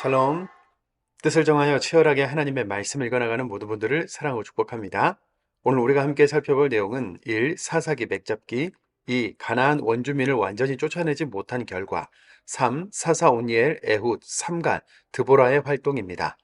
샬롬. 뜻을 정하여 치열하게 하나님의 말씀을 읽어나가는 모든 분들을 사랑하고 축복합니다. 오늘 우리가 함께 살펴볼 내용은 1. 사사기 맥잡기, 2. 가나안 원주민을 완전히 쫓아내지 못한 결과, 3. 사사 온니엘 에훗, 삼간, 드보라의 활동입니다.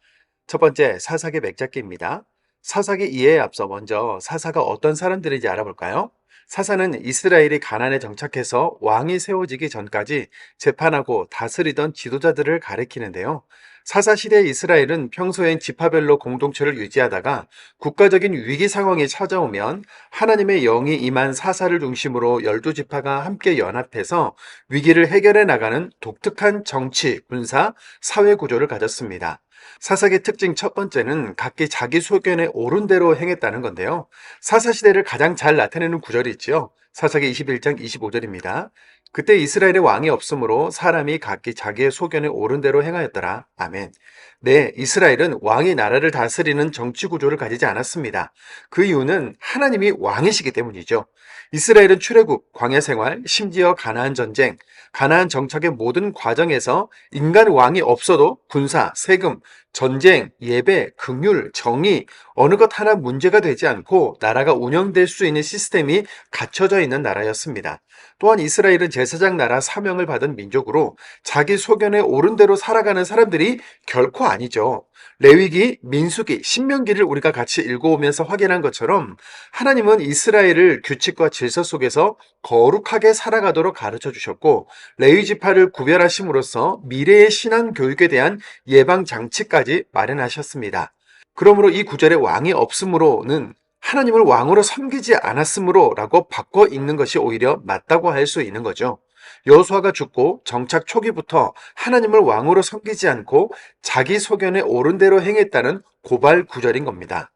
첫 번째, 사사기 맥잡기입니다. 사사기 이해에 앞서 먼저 사사가 어떤 사람들인지 알아볼까요? 사사는 이스라엘이 가나안에 정착해서 왕이 세워지기 전까지 재판하고 다스리던 지도자들을 가리키는데요. 사사 시대의 이스라엘은 평소엔 지파별로 공동체를 유지하다가 국가적인 위기 상황이 찾아오면 하나님의 영이 임한 사사를 중심으로 12지파가 함께 연합해서 위기를 해결해 나가는 독특한 정치, 군사, 사회 구조를 가졌습니다. 사사기 특징 첫 번째는 각기 자기 소견에 옳은 대로 행했다는 건데요. 사사시대를 가장 잘 나타내는 구절이 있죠. 사사기 21장 25절입니다. 그때 이스라엘의 왕이 없으므로 사람이 각기 자기의 소견에 옳은 대로 행하였더라. 아멘. 네, 이스라엘은 왕이 나라를 다스리는 정치 구조를 가지지 않았습니다. 그 이유는 하나님이 왕이시기 때문이죠. 이스라엘은 출애굽, 광야 생활, 심지어 가나안 전쟁, 가나안 정착의 모든 과정에서 인간 왕이 없어도 군사, 세금, 전쟁, 예배, 긍휼, 정의 어느 것 하나 문제가 되지 않고 나라가 운영될 수 있는 시스템이 갖춰져 있는 나라였습니다. 또한 이스라엘은 제사장 나라 사명을 받은 민족으로 자기 소견에 옳은 대로 살아가는 사람들이 결코 아니죠. 레위기, 민수기, 신명기를 우리가 같이 읽어오면서 확인한 것처럼 하나님은 이스라엘을 규칙과 질서 속에서 거룩하게 살아가도록 가르쳐 주셨고 레위 지파를 구별하심으로써 미래의 신앙 교육에 대한 예방 장치까지 마련하셨습니다. 그러므로 이 구절에 왕이 없으므로는 하나님을 왕으로 섬기지 않았으므로라고 바꿔 읽는 것이 오히려 맞다고 할 수 있는 거죠. 여호수아가 죽고 정착 초기부터 하나님을 왕으로 섬기지 않고 자기 소견에 옳은 대로 행했다는 고발 구절인 겁니다.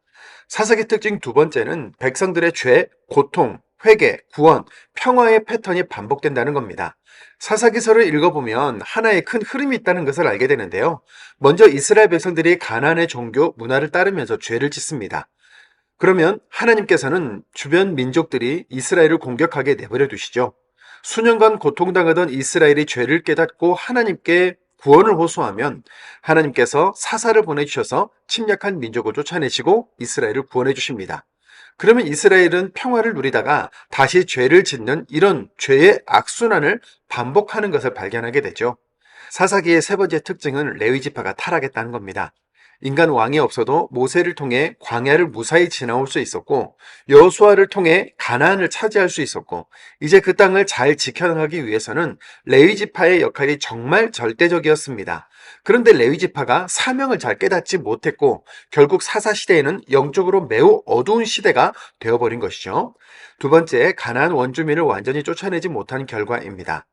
사사기 특징 두 번째는 백성들의 죄, 고통, 회개, 구원, 평화의 패턴이 반복된다는 겁니다. 사사기서를 읽어보면 하나의 큰 흐름이 있다는 것을 알게 되는데요. 먼저 이스라엘 백성들이 가나안의 종교, 문화를 따르면서 죄를 짓습니다. 그러면 하나님께서는 주변 민족들이 이스라엘을 공격하게 내버려 두시죠. 수년간 고통당하던 이스라엘이 죄를 깨닫고 하나님께 구원을 호소하면 하나님께서 사사를 보내주셔서 침략한 민족을 쫓아내시고 이스라엘을 구원해 주십니다. 그러면 이스라엘은 평화를 누리다가 다시 죄를 짓는 이런 죄의 악순환을 반복하는 것을 발견하게 되죠. 사사기의 세 번째 특징은 레위지파가 타락했다는 겁니다. 인간 왕이 없어도 모세를 통해 광야를 무사히 지나올 수 있었고 여호수아를 통해 가나안을 차지할 수 있었고 이제 그 땅을 잘 지켜나가기 위해서는 레위 지파의 역할이 정말 절대적이었습니다. 그런데 레위 지파가 사명을 잘 깨닫지 못했고 결국 사사 시대에는 영적으로 매우 어두운 시대가 되어버린 것이죠. 두 번째, 가나안 원주민을 완전히 쫓아내지 못한 결과입니다.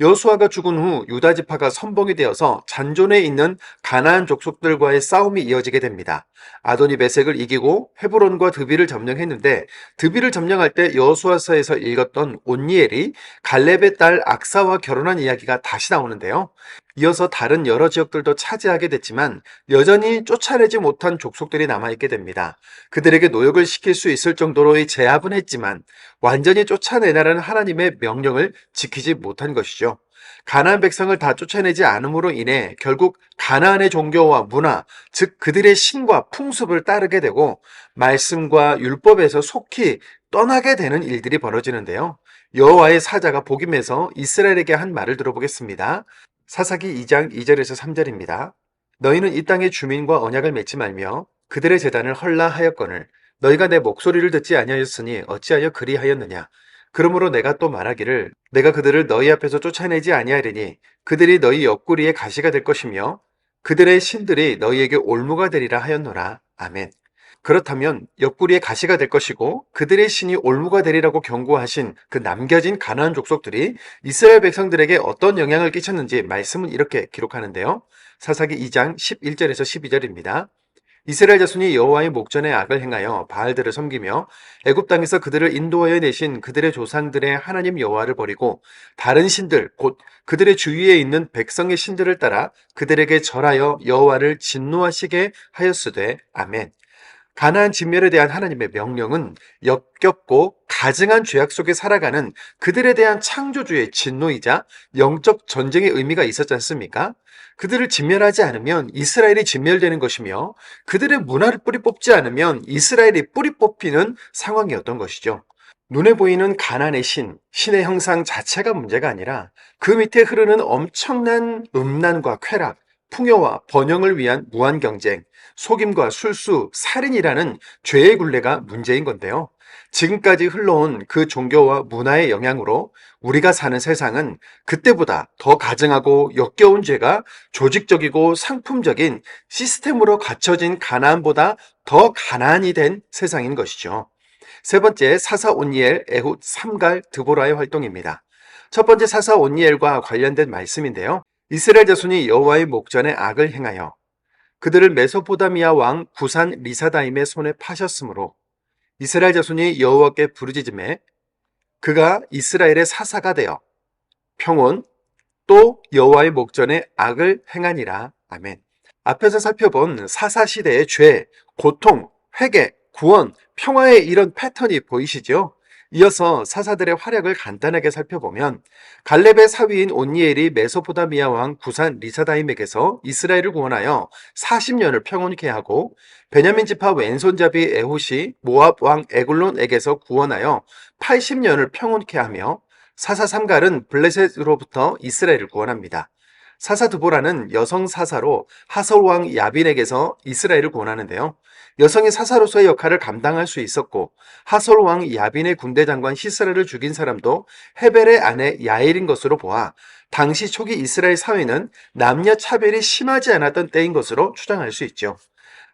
여호수아가 죽은 후 유다 지파가 선봉이 되어서 잔존에 있는 가나안 족속들과의 싸움이 이어지게 됩니다. 아도니 베색을 이기고 헤브론과 드비를 점령했는데 드비를 점령할 때 여호수아서에서 읽었던 온니엘이 갈렙의 딸 악사와 결혼한 이야기가 다시 나오는데요. 이어서 다른 여러 지역들도 차지하게 됐지만 여전히 쫓아내지 못한 족속들이 남아있게 됩니다. 그들에게 노역을 시킬 수 있을 정도로의 제압은 했지만 완전히 쫓아내라는 하나님의 명령을 지키지 못한 것이죠. 가나안 백성을 다 쫓아내지 않음으로 인해 결국 가나안의 종교와 문화, 즉 그들의 신과 풍습을 따르게 되고 말씀과 율법에서 속히 떠나게 되는 일들이 벌어지는데요. 여호와의 사자가 복임해서 이스라엘에게 한 말을 들어보겠습니다. 사사기 2장 2절에서 3절입니다. 너희는 이 땅의 주민과 언약을 맺지 말며 그들의 제단을 헐라하였거늘 너희가 내 목소리를 듣지 아니하였으니 어찌하여 그리하였느냐. 그러므로 내가 또 말하기를 내가 그들을 너희 앞에서 쫓아내지 아니하리니 그들이 너희 옆구리에 가시가 될 것이며 그들의 신들이 너희에게 올무가 되리라 하였노라. 아멘. 그렇다면 옆구리에 가시가 될 것이고 그들의 신이 올무가 되리라고 경고하신 그 남겨진 가나안 족속들이 이스라엘 백성들에게 어떤 영향을 끼쳤는지 말씀은 이렇게 기록하는데요. 사사기 2장 11절에서 12절입니다. 이스라엘 자손이 여호와의 목전에 악을 행하여 바알들을 섬기며 애굽 땅에서 그들을 인도하여 내신 그들의 조상들의 하나님 여호와를 버리고 다른 신들 곧 그들의 주위에 있는 백성의 신들을 따라 그들에게 절하여 여호와를 진노하시게 하였으되 아멘. 가나안 진멸에 대한 하나님의 명령은 역겹고 가증한 죄악 속에 살아가는 그들에 대한 창조주의 진노이자 영적 전쟁의 의미가 있었지 않습니까? 그들을 진멸하지 않으면 이스라엘이 진멸되는 것이며 그들의 문화를 뿌리 뽑지 않으면 이스라엘이 뿌리 뽑히는 상황이었던 것이죠. 눈에 보이는 가난의 신의 형상 자체가 문제가 아니라 그 밑에 흐르는 엄청난 음란과 쾌락, 풍요와 번영을 위한 무한 경쟁, 속임과 술수, 살인이라는 죄의 굴레가 문제인 건데요. 지금까지 흘러온 그 종교와 문화의 영향으로 우리가 사는 세상은 그때보다 더 가증하고 역겨운 죄가 조직적이고 상품적인 시스템으로 갖춰진 가나안보다 더 가난이 된 세상인 것이죠. 세 번째, 사사 온니엘, 에훗, 삼갈, 드보라의 활동입니다. 첫 번째 사사 온니엘과 관련된 말씀인데요. 이스라엘 자손이 여호와의 목전에 악을 행하여 그들을 메소포다미아 왕 구산 리사다임의 손에 파셨으므로 이스라엘 자손이 여호와께 부르짖음에 그가 이스라엘의 사사가 되어 평온 또 여호와의 목전에 악을 행하니라. 아멘. 앞에서 살펴본 사사 시대의 죄, 고통, 회개, 구원, 평화의 이런 패턴이 보이시죠? 이어서 사사들의 활약을 간단하게 살펴보면 갈렙의 사위인 온니엘이 메소포다미아 왕 구산 리사다임에게서 이스라엘을 구원하여 40년을 평온케 하고 베냐민 지파 왼손잡이 에훗이 모압 왕 에글론에게서 구원하여 80년을 평온케 하며 사사 삼갈은 블레셋으로부터 이스라엘을 구원합니다. 사사 드보라는 여성 사사로 하솔 왕 야빈에게서 이스라엘을 구원하는데요. 여성이 사사로서의 역할을 감당할 수 있었고 하솔 왕 야빈의 군대 장관 시스라를 죽인 사람도 헤벨의 아내 야엘인 것으로 보아 당시 초기 이스라엘 사회는 남녀 차별이 심하지 않았던 때인 것으로 추정할 수 있죠.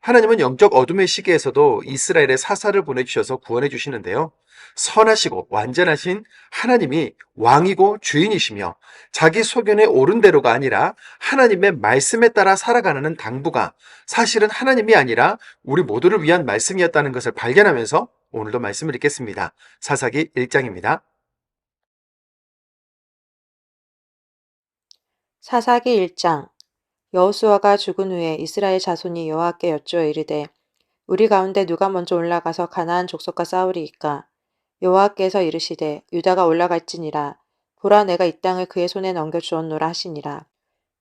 하나님은 영적 어둠의 시기에서도 이스라엘의 사사를 보내주셔서 구원해 주시는데요. 선하시고 완전하신 하나님이 왕이고 주인이시며 자기 소견에 옳은 대로가 아니라 하나님의 말씀에 따라 살아가는 당부가 사실은 하나님이 아니라 우리 모두를 위한 말씀이었다는 것을 발견하면서 오늘도 말씀을 읽겠습니다. 사사기 1장입니다. 사사기 1장. 여호수아가 죽은 후에 이스라엘 자손이 여호와께 여쭈어 이르되 우리 가운데 누가 먼저 올라가서 가나안 족속과 싸우리이까. 여호와께서 이르시되 유다가 올라갈지니라. 보라, 내가 이 땅을 그의 손에 넘겨주었노라 하시니라.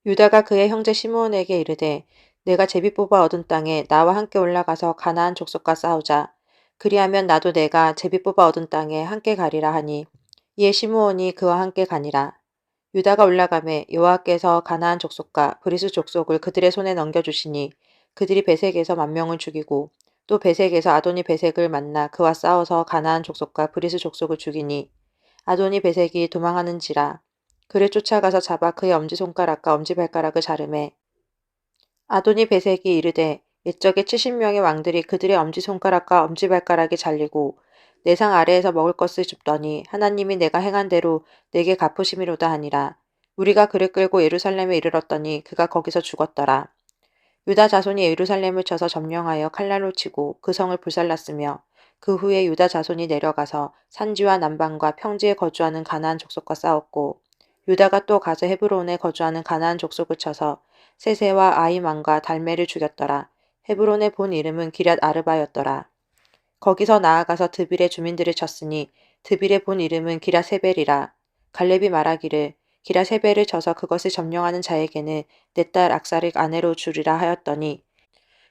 유다가 그의 형제 시므온에게 이르되 내가 제비 뽑아 얻은 땅에 나와 함께 올라가서 가나안 족속과 싸우자. 그리하면 나도 내가 제비 뽑아 얻은 땅에 함께 가리라 하니 이에 시므온이 그와 함께 가니라. 유다가 올라가매 여호와께서 가나안 족속과 브리스 족속을 그들의 손에 넘겨주시니 그들이 베색에서 10,000명을 죽이고 또 베색에서 아도니 베색을 만나 그와 싸워서 가나안 족속과 브리스 족속을 죽이니 아도니 베색이 도망하는지라. 그를 쫓아가서 잡아 그의 엄지손가락과 엄지발가락을 자르매 아도니 베색이 이르되 옛적에 70명의 왕들이 그들의 엄지손가락과 엄지발가락이 잘리고 내 상 아래에서 먹을 것을 줍더니 하나님이 내가 행한 대로 내게 갚으심이로다 하니라. 우리가 그를 끌고 예루살렘에 이르렀더니 그가 거기서 죽었더라. 유다 자손이 예루살렘을 쳐서 점령하여 칼날로 치고 그 성을 불살랐으며 그 후에 유다 자손이 내려가서 산지와 남방과 평지에 거주하는 가나안 족속과 싸웠고 유다가 또 가서 헤브론에 거주하는 가나안 족속을 쳐서 세세와 아이만과 달메를 죽였더라. 헤브론의 본 이름은 기럇 아르바였더라. 거기서 나아가서 드빌의 주민들을 쳤으니 드빌의 본 이름은 기럇세벨이라. 갈렙이 말하기를 기럇세벨을 쳐서 그것을 점령하는 자에게는 내 딸 악사를 아내로 주리라 하였더니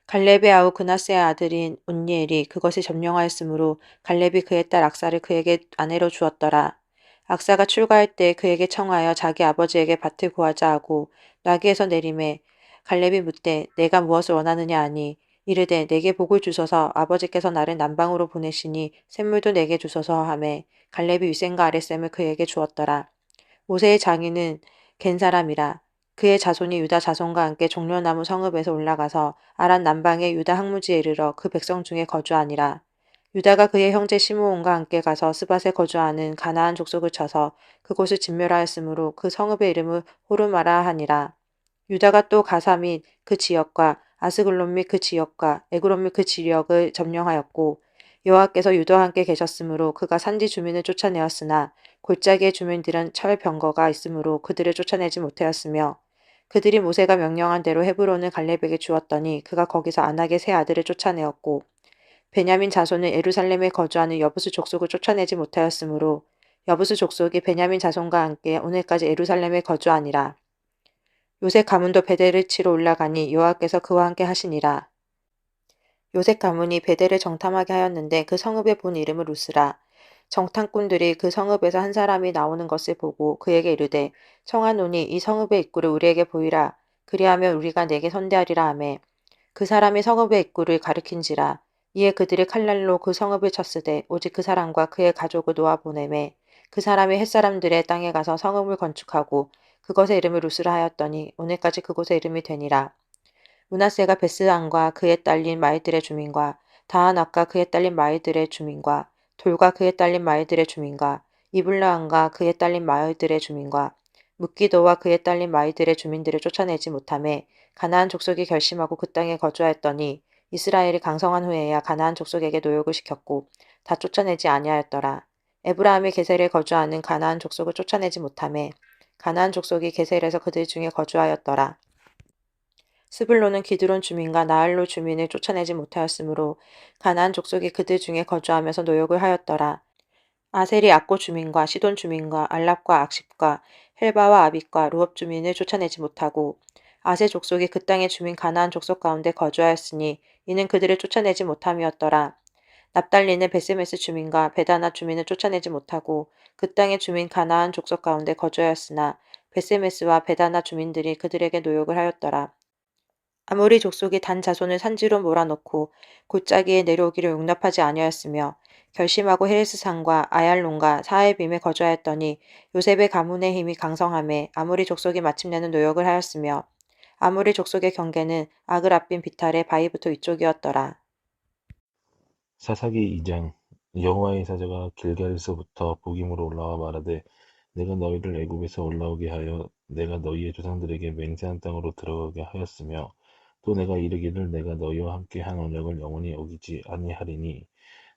갈렙의 아우 그나스의 아들인 온니엘이 그것을 점령하였으므로 갈렙이 그의 딸 악사를 그에게 아내로 주었더라. 악사가 출가할 때 그에게 청하여 자기 아버지에게 밭을 구하자 하고 나귀에서 내림에 갈렙이 묻되 내가 무엇을 원하느냐 하니 이르되 내게 복을 주소서. 아버지께서 나를 남방으로 보내시니 샘물도 내게 주소서 하매 갈렙이 윗샘과 아랫샘을 그에게 주었더라. 모세의 장인은 겐 사람이라. 그의 자손이 유다 자손과 함께 종려나무 성읍에서 올라가서 아란 남방의 유다 항무지에 이르러 그 백성 중에 거주하니라. 유다가 그의 형제 시므온과 함께 가서 스밧에 거주하는 가나안 족속을 쳐서 그곳을 진멸하였으므로 그 성읍의 이름을 호르마라 하니라. 유다가 또 가사 및 그 지역과 아스글론 및 그 지역과 에그론 및 그 지역을 점령하였고 여호와께서 유다와 함께 계셨으므로 그가 산지 주민을 쫓아내었으나 골짜기의 주민들은 철병거가 있으므로 그들을 쫓아내지 못하였으며 그들이 모세가 명령한 대로 헤브론을 갈렙에게 주었더니 그가 거기서 안악의 세 아들을 쫓아내었고 베냐민 자손은 예루살렘에 거주하는 여부수 족속을 쫓아내지 못하였으므로 여부수 족속이 베냐민 자손과 함께 오늘까지 예루살렘에 거주하니라. 요셉 가문도 베델을 치러 올라가니 여호와께서 그와 함께 하시니라. 요셉 가문이 베델을 정탐하게 하였는데 그 성읍의 본 이름은 루스라. 정탐꾼들이 그 성읍에서 한 사람이 나오는 것을 보고 그에게 이르되 청하노니 이 성읍의 입구를 우리에게 보이라. 그리하면 우리가 내게 선대하리라 하매 그 사람이 성읍의 입구를 가리킨지라. 이에 그들이 칼날로 그 성읍을 쳤으되 오직 그 사람과 그의 가족을 놓아 보내매 그 사람이 햇사람들의 땅에 가서 성읍을 건축하고 그것의 이름을 루스라 하였더니 오늘까지 그곳의 이름이 되니라. 므낫세가 베스안과 그에 딸린 마을들의 주민과 다하낙과 그에 딸린 마을들의 주민과 돌과 그에 딸린 마을들의 주민과 이블라함과 그에 딸린 마을들의 주민과 묵기도와 그에 딸린 마을들의 주민들을 쫓아내지 못하매 가나안 족속이 결심하고 그 땅에 거주하였더니 이스라엘이 강성한 후에야 가나안 족속에게 노역을 시켰고 다 쫓아내지 아니하였더라. 에브라함이 게셀에 거주하는 가나안 족속을 쫓아내지 못하매 가나안 족속이 게셀에서 그들 중에 거주하였더라. 스불론은 기드론 주민과 나할로 주민을 쫓아내지 못하였으므로 가나안 족속이 그들 중에 거주하면서 노역을 하였더라. 아셀이 악고 주민과 시돈 주민과 알랍과 악십과 헬바와 아빗과 루업 주민을 쫓아내지 못하고 아셀 족속이 그 땅의 주민 가나안 족속 가운데 거주하였으니 이는 그들을 쫓아내지 못함이었더라. 납달리는 베세메스 주민과 베다나 주민을 쫓아내지 못하고 그 땅의 주민 가나안 족속 가운데 거주하였으나 베세메스와 베다나 주민들이 그들에게 노역을 하였더라. 아모리 족속이 단 자손을 산지로 몰아넣고 골짜기에 내려오기를 용납하지 아니하였으며 결심하고 헤레스산과 아얄론과 사해빔에 거주하였더니 요셉의 가문의 힘이 강성함에 아모리 족속이 마침내는 노역을 하였으며 아모리 족속의 경계는 아그라빈 비탈의 바위부터 위쪽이었더라. 사사기 2장. 여호와의 사자가 길갈에서부터 북임으로 올라와 말하되 내가 너희를 애굽에서 올라오게 하여 내가 너희의 조상들에게 맹세한 땅으로 들어가게 하였으며 또 내가 이르기를 내가 너희와 함께 한 언약을 영원히 어기지 아니하리니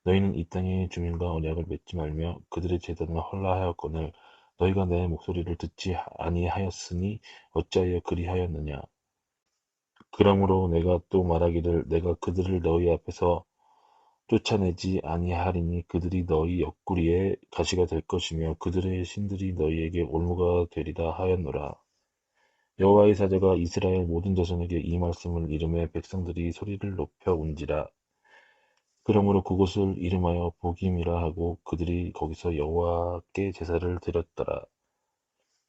너희는 이 땅의 주민과 언약을 맺지 말며 그들의 제단을 헐라하였거늘 너희가 내 목소리를 듣지 아니하였으니 어찌하여 그리하였느냐. 그러므로 내가 또 말하기를 내가 그들을 너희 앞에서 쫓아내지 아니하리니 그들이 너희 옆구리에 가시가 될 것이며 그들의 신들이 너희에게 올무가 되리라 하였노라. 여호와의 사자가 이스라엘 모든 자손에게 이 말씀을 이름해 백성들이 소리를 높여 운지라. 그러므로 그곳을 이름하여 복임이라 하고 그들이 거기서 여호와께 제사를 드렸더라.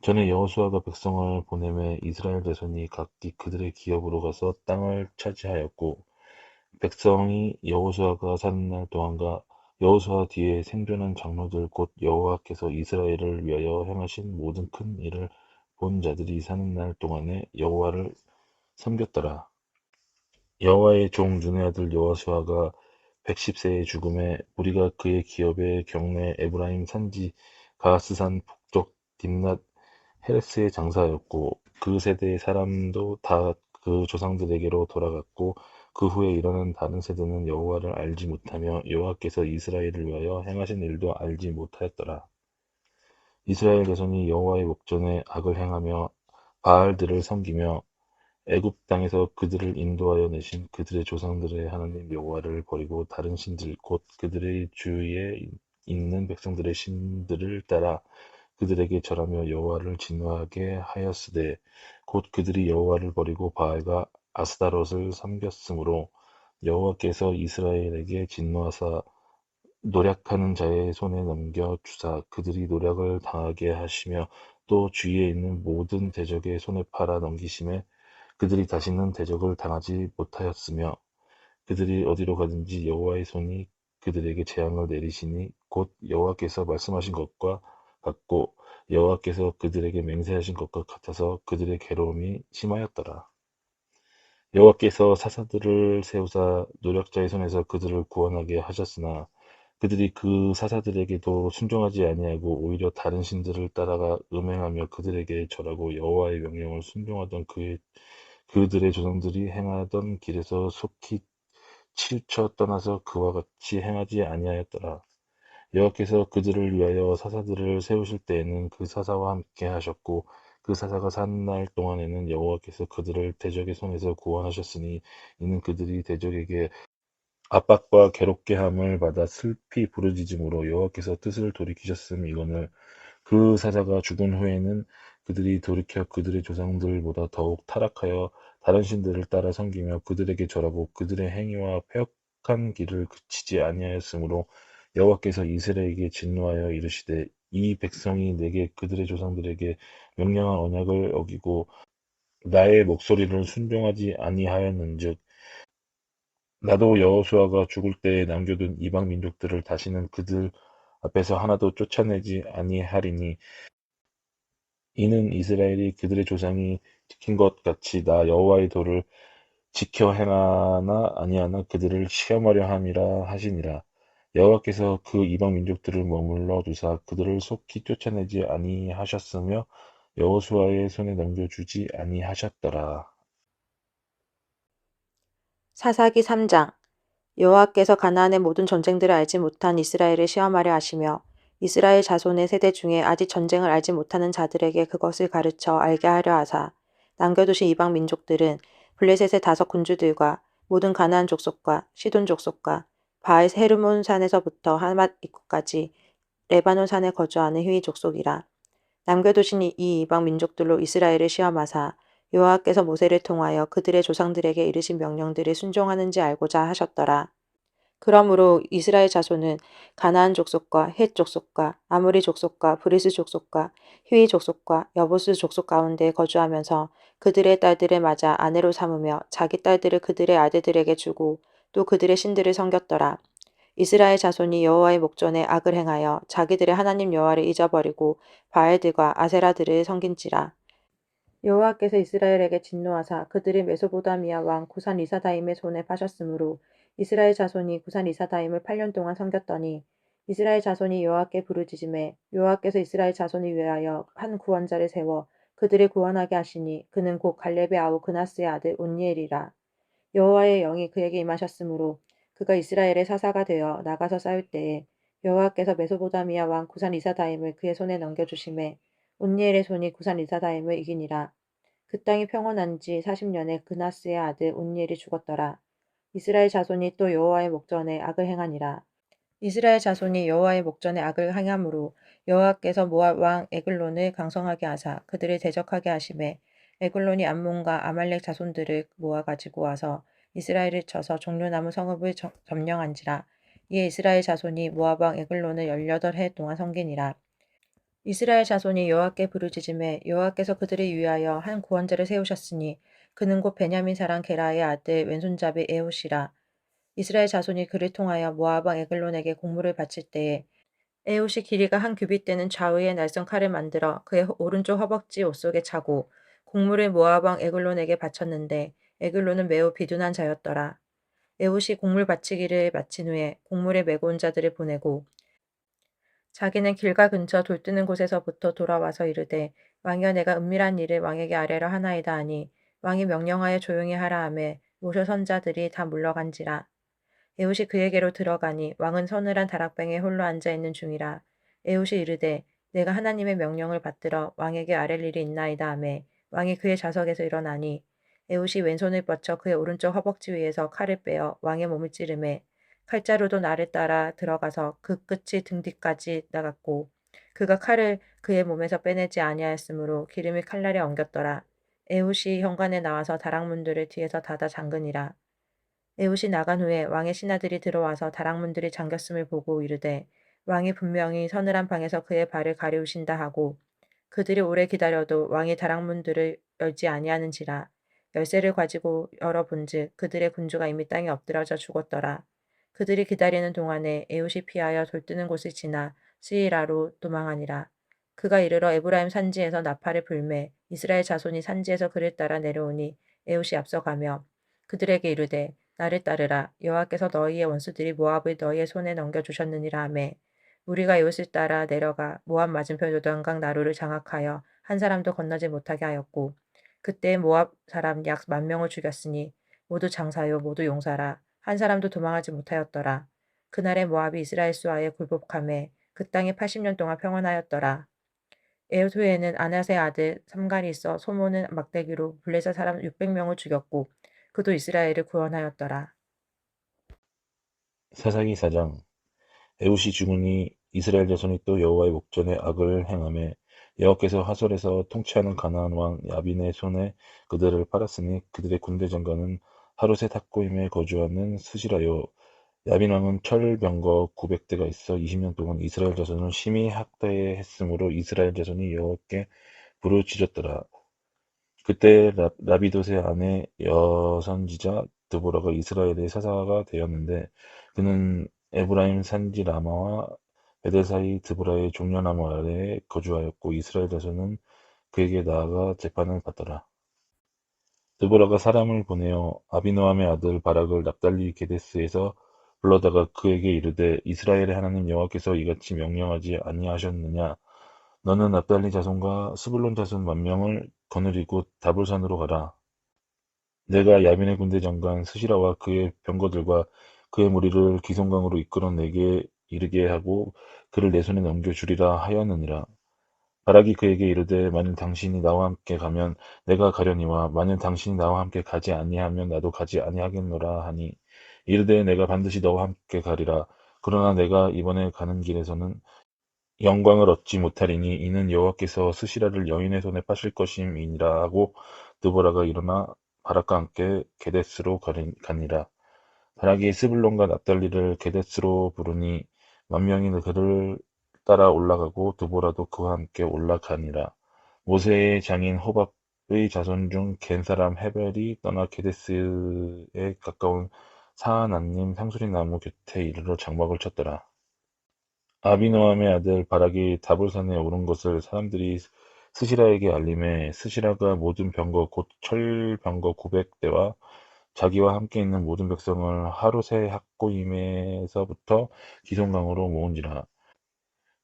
전에 여호수아가 백성을 보내매 이스라엘 자손이 각기 그들의 기업으로 가서 땅을 차지하였고 백성이 여호수아가 사는 날 동안과 여호수아 뒤에 생존한 장로들 곧 여호와께서 이스라엘을 위하여 행하신 모든 큰 일을 본 자들이 사는 날 동안에 여호와를 섬겼더라. 여호와의 종 눈의 아들 여호수아가 110세에 죽음에 우리가 그의 기업의 경내 에브라임 산지 가스산 북쪽 딥낫 헤레스에 장사하였고 그 세대의 사람도 다 그 조상들에게로 돌아갔고 그 후에 일어난 다른 세대는 여호와를 알지 못하며 여호와께서 이스라엘을 위하여 행하신 일도 알지 못하였더라. 이스라엘 자손이 여호와의 목전에 악을 행하며 바알들을 섬기며 애굽 땅에서 그들을 인도하여 내신 그들의 조상들의 하나님 여호와를 버리고 다른 신들 곧 그들의 주위에 있는 백성들의 신들을 따라 그들에게 절하며 여호와를 진노하게 하였으되 곧 그들이 여호와를 버리고 바알과 아스다롯을 섬겼으므로 여호와께서 이스라엘에게 진노하사 노략하는 자의 손에 넘겨 주사 그들이 노략을 당하게 하시며 또 주위에 있는 모든 대적의 손에 팔아 넘기심에 그들이 다시는 대적을 당하지 못하였으며 그들이 어디로 가든지 여호와의 손이 그들에게 재앙을 내리시니 곧 여호와께서 말씀하신 것과 같고 여호와께서 그들에게 맹세하신 것과 같아서 그들의 괴로움이 심하였더라. 여호와께서 사사들을 세우사 노략자의 손에서 그들을 구원하게 하셨으나 그들이 그 사사들에게도 순종하지 아니하고 오히려 다른 신들을 따라가 음행하며 그들에게 절하고 여호와의 명령을 순종하던 그들의 조상들이 행하던 길에서 속히 치우쳐 떠나서 그와 같이 행하지 아니하였더라. 여호와께서 그들을 위하여 사사들을 세우실 때에는 그 사사와 함께 하셨고 그 사사가 사는 날 동안에는 여호와께서 그들을 대적의 손에서 구원하셨으니 이는 그들이 대적에게 압박과 괴롭게 함을 받아 슬피 부르짖음으로 여호와께서 뜻을 돌이키셨음. 이거늘 그 사자가 죽은 후에는 그들이 돌이켜 그들의 조상들보다 더욱 타락하여 다른 신들을 따라 섬기며 그들에게 절하고 그들의 행위와 패역한 길을 그치지 아니하였으므로 여호와께서 이스라엘에게 진노하여 이르시되 이 백성이 내게 그들의 조상들에게 명령한 언약을 어기고 나의 목소리를 순종하지 아니하였는즉 나도 여호수아가 죽을 때에 남겨둔 이방 민족들을 다시는 그들 앞에서 하나도 쫓아내지 아니하리니 이는 이스라엘이 그들의 조상이 지킨 것 같이 나 여호와의 도를 지켜 행하나 아니하나 그들을 시험하려 함이라 하시니라. 여호와께서 그 이방 민족들을 머물러 두사 그들을 속히 쫓아내지 아니하셨으며 여호수아의 손에 넘겨주지 아니하셨더라. 사사기 3장. 여호와께서 가나안의 모든 전쟁들을 알지 못한 이스라엘을 시험하려 하시며 이스라엘 자손의 세대 중에 아직 전쟁을 알지 못하는 자들에게 그것을 가르쳐 알게 하려 하사 남겨두신 이방 민족들은 블레셋의 5군주들과 모든 가나안 족속과 시돈 족속과 바알 헤르몬 산에서부터 하맛 입구까지 레바논 산에 거주하는 휘위 족속이라. 남겨두신 이 이방 민족들로 이스라엘을 시험하사 여호와께서 모세를 통하여 그들의 조상들에게 이르신 명령들을 순종하는지 알고자 하셨더라. 그러므로 이스라엘 자손은 가나안 족속과 헷 족속과 아모리 족속과 브리스 족속과 히위 족속과 여부스 족속 가운데 거주하면서 그들의 딸들을 맞아 아내로 삼으며 자기 딸들을 그들의 아들들에게 주고 또 그들의 신들을 섬겼더라. 이스라엘 자손이 여호와의 목전에 악을 행하여 자기들의 하나님 여호와를 잊어버리고 바알들과 아세라들을 섬긴지라. 여호와께서 이스라엘에게 진노하사 그들이 메소보다미아 왕 구산 리사다임의 손에 파셨으므로 이스라엘 자손이 구산 리사다임을 8년 동안 섬겼더니 이스라엘 자손이 여호와께 부르짖음에 여호와께서 이스라엘 자손을 위하여 한 구원자를 세워 그들을 구원하게 하시니 그는 곧 갈렙의 아우 그나스의 아들 온니엘이라. 여호와의 영이 그에게 임하셨으므로 그가 이스라엘의 사사가 되어 나가서 싸울 때에 여호와께서 메소보다미아 왕 구산 리사다임을 그의 손에 넘겨주심에 온니엘의 손이 구산 리사다임을 이기니라. 그 땅이 평온한 지 40년에 그나스의 아들 온니엘이 죽었더라. 이스라엘 자손이 또 여호와의 목전에 악을 행하니라. 이스라엘 자손이 여호와의 목전에 악을 행함으로 여호와께서 모압 왕 에글론을 강성하게 하사 그들을 대적하게 하심에 에글론이 암몬과 아말렉 자손들을 모아 가지고 와서 이스라엘을 쳐서 종려나무 성읍을 점령한지라. 이에 이스라엘 자손이 모압 왕 에글론을 18해 동안 섬기니라. 이스라엘 자손이 여호와께 부르짖음에 여호와께서 그들을 위하여 한 구원자를 세우셨으니 그는 곧 베냐민 사람 게라의 아들 왼손잡이 에훗이라. 이스라엘 자손이 그를 통하여 모압 왕 에글론에게 공물을 바칠 때에 에훗이 길이가 한 규빗 되는 좌우의 날선 칼을 만들어 그의 오른쪽 허벅지 옷 속에 차고 공물을 모압 왕 에글론에게 바쳤는데 에글론은 매우 비둔한 자였더라. 에훗이 공물 바치기를 마친 후에 공물에 메고 온 자들을 보내고 자기는 길가 근처 돌 뜨는 곳에서부터 돌아와서 이르되 왕이여 내가 은밀한 일을 왕에게 아뢰려 하나이다 하니 왕이 명령하여 조용히 하라 하매 모셔 선자들이 다 물러간지라. 에훗이 그에게로 들어가니 왕은 서늘한 다락방에 홀로 앉아 있는 중이라. 에훗이 이르되 내가 하나님의 명령을 받들어 왕에게 아랠 일이 있나이다 하매 왕이 그의 좌석에서 일어나니 에훗이 왼손을 뻗쳐 그의 오른쪽 허벅지 위에서 칼을 빼어 왕의 몸을 찌르매 칼자루도 나를 따라 들어가서 그 끝이 등 뒤까지 나갔고 그가 칼을 그의 몸에서 빼내지 아니하였으므로 기름이 칼날에 엉겼더라. 에훗이 현관에 나와서 다락문들을 뒤에서 닫아 잠그니라. 에훗이 나간 후에 왕의 신하들이 들어와서 다락문들이 잠겼음을 보고 이르되 왕이 분명히 서늘한 방에서 그의 발을 가리우신다 하고 그들이 오래 기다려도 왕이 다락문들을 열지 아니하는지라. 열쇠를 가지고 열어본즉 그들의 군주가 이미 땅에 엎드러져 죽었더라. 그들이 기다리는 동안에 에훗이 피하여 돌뜨는 곳을 지나 스이라로 도망하니라. 그가 이르러 에브라임 산지에서 나팔을 불매 이스라엘 자손이 산지에서 그를 따라 내려오니 에훗이 앞서가며 그들에게 이르되 나를 따르라. 여호와께서 너희의 원수들이 모압을 너희의 손에 넘겨주셨느니라 하매 우리가 에훗을 따라 내려가 모압 맞은편 요단강 나루를 장악하여 한 사람도 건너지 못하게 하였고 그때 모압 사람 약 10,000명을 죽였으니 모두 장사요 모두 용사라. 한 사람도 도망하지 못하였더라. 그날에 모압이 이스라엘 수하에 굴복하매 그 땅이 80년 동안 평안하였더라. 에훗 후에는 아낫의 아들 삼갈이 있어 소모는 막대기로 블레셋 사람 600명을 죽였고 그도 이스라엘을 구원하였더라. 사사기 4장. 에훗이 죽으니 이스라엘 자손이 또 여호와의 목전에 악을 행하매 여호와께서 하솔에서 통치하는 가나안 왕 야빈의 손에 그들을 팔았으니 그들의 군대 장관은 하롯의 탁고임에 거주하는 스시라요. 야빈 왕은 철병거 900대가 있어 20년 동안 이스라엘 자손을 심히 학대했으므로 이스라엘 자손이 여호와께 부르짖었더라. 그때 라비돗의 아내 여선지자 드보라가 이스라엘의 사사가 되었는데 그는 에브라임 산지 라마와 베델 사이 드보라의 종려나무 아래에 거주하였고 이스라엘 자손은 그에게 나아가 재판을 받더라. 드보라가 사람을 보내어 아비노함의 아들 바락을 납달리 게데스에서 불러다가 그에게 이르되 이스라엘의 하나님 여호와께서 이같이 명령하지 아니하셨느냐 너는 납달리 자손과 스불론 자손 10,000명을 거느리고 다볼산으로 가라. 내가 야빈의 군대 장관 스시라와 그의 병거들과 그의 무리를 기송강으로 이끌어 내게 이르게 하고 그를 내 손에 넘겨주리라 하였느니라. 바락이 그에게 이르되 만일 당신이 나와 함께 가면 내가 가려니와 만일 당신이 나와 함께 가지 아니하면 나도 가지 아니하겠노라 하니 이르되 내가 반드시 너와 함께 가리라. 그러나 내가 이번에 가는 길에서는 영광을 얻지 못하리니 이는 여호와께서 스시라를 여인의 손에 파실 것임이니라 하고 드보라가 일어나 바락과 함께 게데스로 가니라. 바락이 스불론과 납달리를 게데스로 부르니 10,000명이 그를 따라 올라가고 드보라도 그와 함께 올라가니라. 모세의 장인 호밥의 자손 중 겐 사람 헤벨이 떠나 게데스에 가까운 사하나님 상수리 나무 곁에 이르러 장막을 쳤더라. 아비노함의 아들 바락이 다볼산에 오른 것을 사람들이 스시라에게 알림해 스시라가 모든 병거 곧 철병거 900대와 자기와 함께 있는 모든 백성을 하룻의 학고임에서부터 기송강으로 모은지라.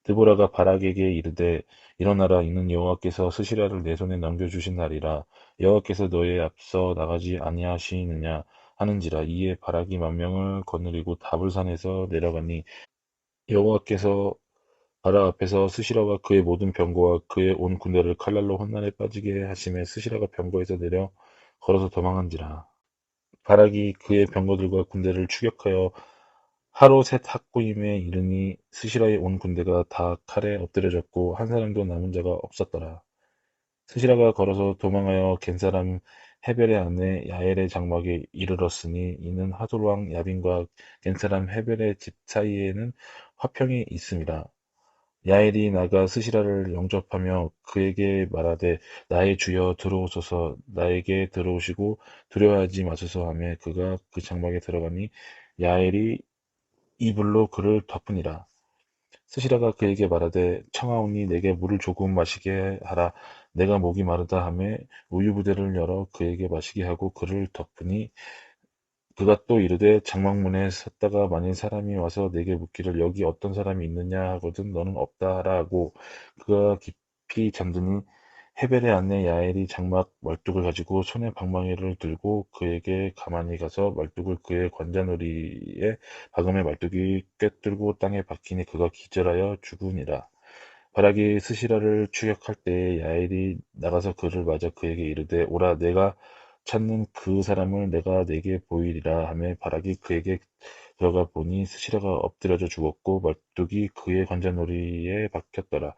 드보라가 바락에게 이르되 일어나라 이는 여호와께서 스시라를 내 손에 넘겨주신 날이라. 여호와께서 너의 앞서 나가지 아니하시느냐 하는지라. 이에 바락이 10,000명을 거느리고 다볼산에서 내려가니 여호와께서 바락 앞에서 스시라와 그의 모든 병거와 그의 온 군대를 칼날로 혼란에 빠지게 하심에 스시라가 병거에서 내려 걸어서 도망한지라. 바락이 그의 병거들과 군대를 추격하여 하롯의 탁고임에 이르니 스시라의 온 군대가 다 칼에 엎드려졌고 한 사람도 남은 자가 없었더라. 스시라가 걸어서 도망하여 겐 사람 헤벨의 아내 야엘의 장막에 이르렀으니 이는 하솔 왕 야빈과 겐 사람 헤벨의 집 사이에는 화평이 있음이라. 야엘이 나가 스시라를 영접하며 그에게 말하되 나의 주여 들어오소서 나에게 들어오시고 두려워하지 마소서 하며 그가 그 장막에 들어가니 야엘이 이불로 그를 덮으니라. 스시라가 그에게 말하되 청하오니 내게 물을 조금 마시게 하라. 내가 목이 마르다 하며 우유 부대를 열어 그에게 마시게 하고 그를 덮으니 그가 또 이르되 장막문에 섰다가 만일 사람이 와서 내게 묻기를 여기 어떤 사람이 있느냐 하거든 너는 없다 하라 하고 그가 깊이 잠드니 헤벨의 아내 야엘이 장막 말뚝을 가지고 손에 방망이를 들고 그에게 가만히 가서 말뚝을 그의 관자놀이에 박음에 말뚝이 꿰뚫고 땅에 박히니 그가 기절하여 죽으니라. 바락이 스시라를 추격할 때에 야엘이 나가서 그를 맞아 그에게 이르되 오라 내가 찾는 그 사람을 내가 내게 보이리라 하며 바락이 그에게 들어가 보니 스시라가 엎드려져 죽었고 말뚝이 그의 관자놀이에 박혔더라.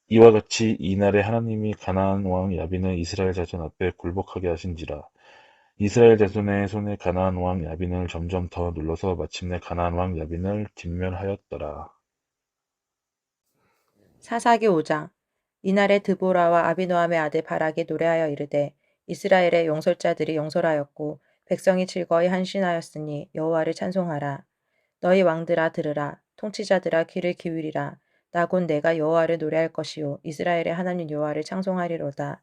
이와 같이 이날에 하나님이 가나안 왕 야빈을 이스라엘 자손 앞에 굴복하게 하신지라. 이스라엘 자손의 손에 가나안 왕 야빈을 점점 더 눌러서 마침내 가나안 왕 야빈을 진멸하였더라. 사사기 5장. 이날에 드보라와 아비노함의 아들 바락이 노래하여 이르되 이스라엘의 용솔자들이 용솔하였고 백성이 즐거이 한신하였으니 여호와를 찬송하라. 너희 왕들아 들으라. 통치자들아 귀를 기울이라. 나 곧 내가 여호와를 노래할 것이요 이스라엘의 하나님 여호와를 창송하리로다.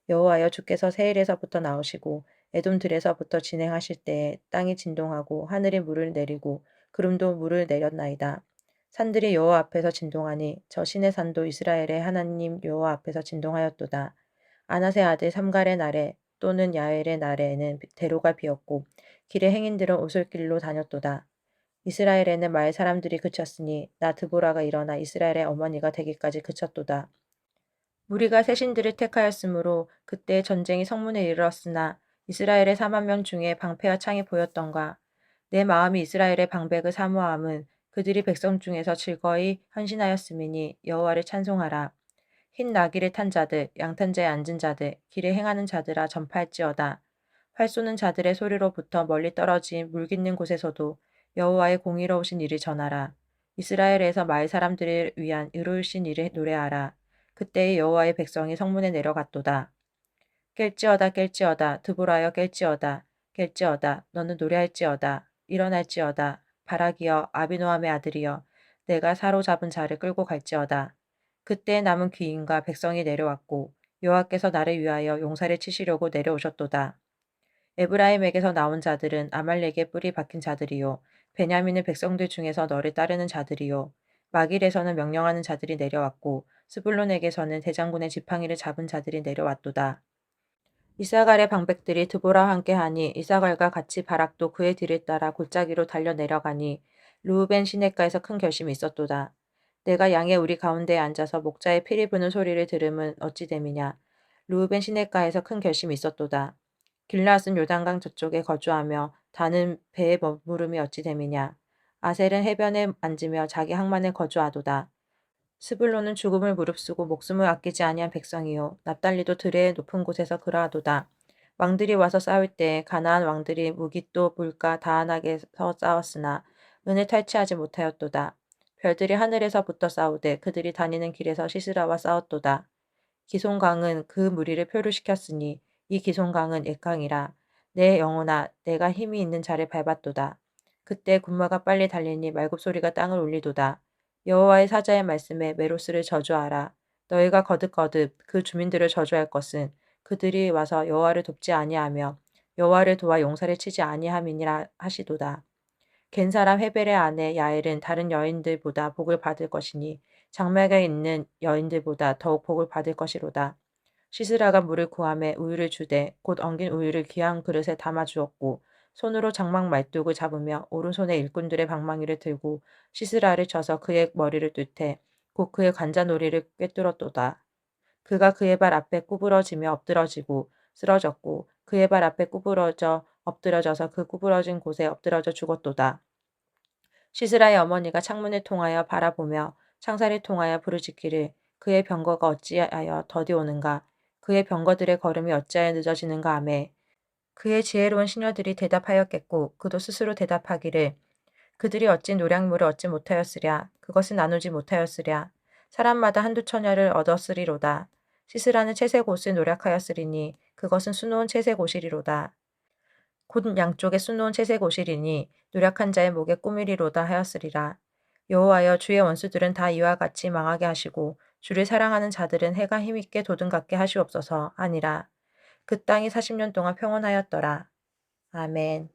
여호와여 주께서 세일에서부터 나오시고 에돔들에서부터 진행하실 때에 땅이 진동하고 하늘이 물을 내리고 구름도 물을 내렸나이다. 산들이 여호와 앞에서 진동하니 저 신의 산도 이스라엘의 하나님 여호와 앞에서 진동하였도다. 아낫의 아들 삼갈의 날에 또는 야엘의 날에는 대로가 비었고 길의 행인들은 오솔길로 다녔도다. 이스라엘에는 말 사람들이 그쳤으니 나 드보라가 일어나 이스라엘의 어머니가 되기까지 그쳤도다. 무리가 새 신들을 택하였으므로 그때 전쟁이 성문에 이르렀으나 이스라엘의 4만 명 중에 방패와 창이 보였던가. 내 마음이 이스라엘의 방백을 사모함은 그들이 백성 중에서 즐거이 헌신하였음이니 여호와를 찬송하라. 흰 나귀를 탄 자들, 양탄자에 앉은 자들, 길에 행하는 자들아 전파할지어다. 활 쏘는 자들의 소리로부터 멀리 떨어진 물 깃는 곳에서도 여호와의 공의로우신 일을 전하라. 이스라엘에서 마을 사람들을 위한 의로우신 일을 노래하라. 그때의 여호와의 백성이 성문에 내려갔도다. 깰지어다 깰지어다 드보라여 깰지어다 깰지어다 너는 노래할지어다 일어날지어다 바라기여 아비노함의 아들이여 내가 사로잡은 자를 끌고 갈지어다. 그때 남은 귀인과 백성이 내려왔고 여호와께서 나를 위하여 용사를 치시려고 내려오셨도다. 에브라임에게서 나온 자들은 아말렉의 뿔이 박힌 자들이요 베냐민의 백성들 중에서 너를 따르는 자들이요 마길에서는 명령하는 자들이 내려왔고 스불론에게서는 대장군의 지팡이를 잡은 자들이 내려왔도다. 이사갈의 방백들이 드보라와 함께하니 이사갈과 같이 바락도 그의 뒤를 따라 골짜기로 달려 내려가니 르우벤 시냇가에서 큰 결심이 있었도다. 내가 양의 우리 가운데에 앉아서 목자의 피리 부는 소리를 들음은 어찌 됨이냐. 르우벤 시냇가에서 큰 결심이 있었도다. 길앗은 요단강 저쪽에 거주하며 다는 배에 머무름이 어찌 됨이냐. 아셀은 해변에 앉으며 자기 항만에 거주하도다. 스불론은 죽음을 무릅쓰고 목숨을 아끼지 아니한 백성이요 납달리도 들의 높은 곳에서 그러하도다. 왕들이 와서 싸울 때에 가나안 왕들이 무깃도 물가 다안하게서 싸웠으나 은을 탈취하지 못하였도다. 별들이 하늘에서 붙어 싸우되 그들이 다니는 길에서 시스라와 싸웠도다. 기송강은 그 무리를 표류시켰으니 이 기송강은 액강이라. 내 영혼아 내가 힘이 있는 자를 밟았도다. 그때 군마가 빨리 달리니 말굽소리가 땅을 울리도다. 여호와의 사자의 말씀에 메로스를 저주하라. 너희가 거듭거듭 그 주민들을 저주할 것은 그들이 와서 여호와를 돕지 아니하며 여호와를 도와 용사를 치지 아니함이니라 하시도다. 겐 사람 헤벨의 아내 야엘은 다른 여인들보다 복을 받을 것이니 장막에 있는 여인들보다 더욱 복을 받을 것이로다. 시스라가 물을 구하매 우유를 주되 곧 엉긴 우유를 귀한 그릇에 담아 주었고 손으로 장막 말뚝을 잡으며 오른손에 일꾼들의 방망이를 들고 시스라를 쳐서 그의 머리를 뚫되 곧 그의 관자놀이를 꿰뚫었도다. 그가 그의 발 앞에 구부러지며 엎드러지고 쓰러졌고 그의 발 앞에 구부러져 엎드러져서 그 구부러진 곳에 엎드러져 죽었도다. 시스라의 어머니가 창문을 통하여 바라보며 창살을 통하여 부르짖기를 그의 병거가 어찌하여 더디 오는가 그의 병거들의 걸음이 어찌하여 늦어지는가 하매 그의 지혜로운 시녀들이 대답하였겠고 그도 스스로 대답하기를 그들이 어찌 노량물을 얻지 못하였으랴 그것을 나누지 못하였으랴 사람마다 한두 처녀를 얻었으리로다. 시스라는 채색 옷을 노력하였으리니 그것은 수놓은 채색 옷이리로다. 곧 양쪽에 수놓은 채색 옷이리니 노력한 자의 목에 꾸미리로다 하였으리라. 여호와여 주의 원수들은 다 이와 같이 망하게 하시고 주를 사랑하는 자들은 해가 힘있게 도든갑게 하시옵소서 하니라. 그 땅이 40년 동안 평온하였더라. 아멘.